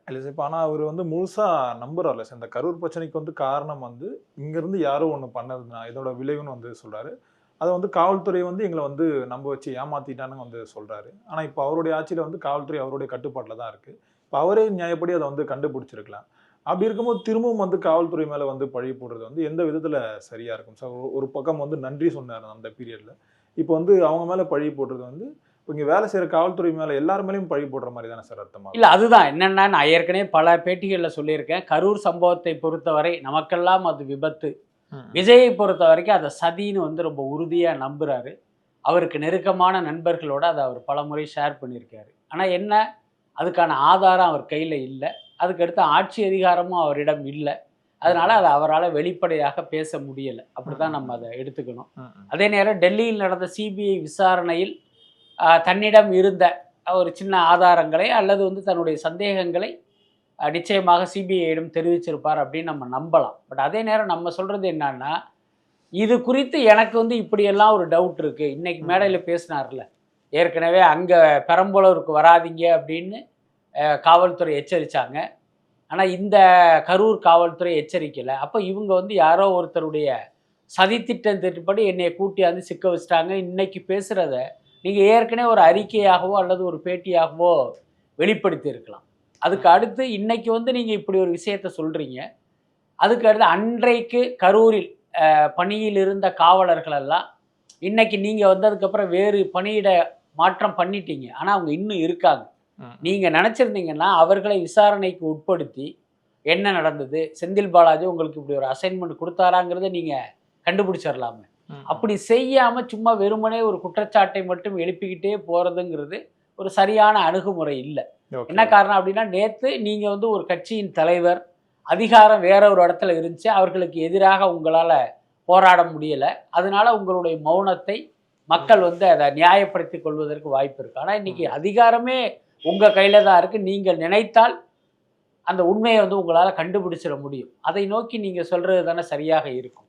இல்ல சார். இப்ப ஆனா அவரு முழுசா நம்புறார்ல சார். இந்த கரூர் பிரச்சனைக்கு காரணம் இங்கருந்து யாரோ ஒண்ணு பண்ணது தான். இதோட விளைவுன்னு சொல்றாரு. அத காவல்துறை எங்கள நம்ப வச்சு ஏமாத்திட்டான்னு சொல்றாரு. ஆனா இப்ப அவருடைய ஆட்சியில காவல்துறை அவருடைய கட்டுப்பாட்டுல தான் இருக்கு. இப்ப அவரே நியாயப்படி அத கண்டுபிடிச்சிருக்கலாம். அப்படி இருக்கும்போது திரும்பவும் காவல்துறை மேல பழி போடுறது எந்த விதத்துல சரியா இருக்கும் சார்? ஒரு பக்கம் நன்றி சொன்னாரு அந்த பீரியட்ல. இப்ப அவங்க மேல பழி போடுறது இப்ப இங்க வேலை செய்ற காவல்துறை மேல எல்லார் மேலயும் பழி போடுற மாரி தானே சார் இல்ல அர்த்தமாகும்? அதுதான் என்னன்னா, நான் ஏற்கனவே பல பேட்டிகள்ல சொல்லியிருக்கேன். கரூர் சம்பவத்தை பொறுத்தவரை நமக்கெல்லாம் அது விபத்து. ம். விஜயை பொறுத்தவரைக்கும் அத சதின்னு ரொம்ப உறுதியா நம்புறாரு. அவருக்கு நெருக்கமான நண்பர்களோட அத அவர் பலமுறை ஷேர் பண்ணியிருக்காரு. ஆனா என்ன, அதுக்கான ஆதாரம் அவர் கையில இல்ல. அதுக்கடுத்து ஆட்சி அதிகாரமும் அவரிடம் இல்ல. அதனால ம். அத அவரால வெளிப்படையாக பேச முடியல. ம். அப்படிதான் நம்ம ம். அத எடுத்துக்கணும். ம். ம். அதே நேரம் டெல்லியில் நடந்த சிபிஐ விசாரணையில் தன்னிடம் இருந்த ஒரு சின்ன ஆதாரங்களை அல்லது தன்னுடைய சந்தேகங்களை நிச்சயமாக சிபிஐயிடம் தெரிவிச்சிருப்பார் அப்படின்னு நம்ம நம்பலாம். பட் அதே நேரம் நம்ம சொல்றது என்னன்னா, இது குறித்து எனக்கு இப்படியெல்லாம் ஒரு டவுட் இருக்கு. இன்னைக்கு ம். மேடையில பேசினார்ல, ஏற்கனவே அங்க பெரம்பலூருக்கு வராதீங்க அப்படின்னு காவல்துறை எச்சரிச்சாங்க. ஆனா இந்த கரூர் காவல்துறை எச்சரிக்கல. அப்ப இவங்க யாரோ ஒருத்தருடைய சதித்திட்டத்தின்படி என்னைய கூட்டியாந்து சிக்க வச்சுட்டாங்க. இன்னைக்கு பேசுறத நீங்க ஏற்கனவே ஒரு அறிக்கையாகவோ அல்லது ஒரு பேட்டியாகவோ வெளிப்படுத்தி இருக்கலாம். அதுக்கு ம். அடுத்து இன்னைக்கு நீங்க இப்படி ஒரு விஷயத்த சொல்றீங்க. அதுக்கு அடுத்து அன்றைக்கு கரூரில் பணியில் இருந்த காவலர்கள் எல்லாம் இன்னைக்கு நீங்க வந்ததுக்கப்புறம் வேறு பணியிட மாற்றம் பண்ணிட்டீங்க. ஆனா அவங்க இன்னும் இருக்காங்க. ம். ம். நீங்க நினைச்சிருந்தீங்கன்னா, அவர்களை விசாரணைக்கு உட்படுத்தி, என்ன நடந்தது? செந்தில் பாலாஜி உங்களுக்கு இப்படி ஒரு அசைன்மென்ட் குடுத்தாராங்கிறத நீங்க கண்டுபிடிச்சிரலாமே. ம். ம். அப்படி செய்யாம சும்மா வெறுமனே ஒரு குற்றச்சாட்டை மட்டும் எழுப்பிக்கிட்டே போறதுங்கிறது ஒரு சரியான அணுகுமுறை இல்ல. ஓகே, என்ன ஓகே. காரணம் அப்படின்னா, நேத்து நீங்க ஒரு கட்சியின் தலைவர், அதிகாரம் வேற ஒரு இடத்துல இருந்துச்சு. அவர்களுக்கு எதிராக உங்களால போராட முடியல. அதனால உங்களுடைய மௌனத்தை மக்கள் ம். அத நியாயப்படுத்திக் கொள்வதற்கு வாய்ப்பு இருக்கு. ஆனா இன்னைக்கு ம். அதிகாரமே உங்க கையில தான் இருக்கு. நீங்கள் நினைத்தால் அந்த உண்மைய உங்களால கண்டுபிடிச்சிட முடியும். அதை நோக்கி நீங்க சொல்றது தானே சரியாக இருக்கும்.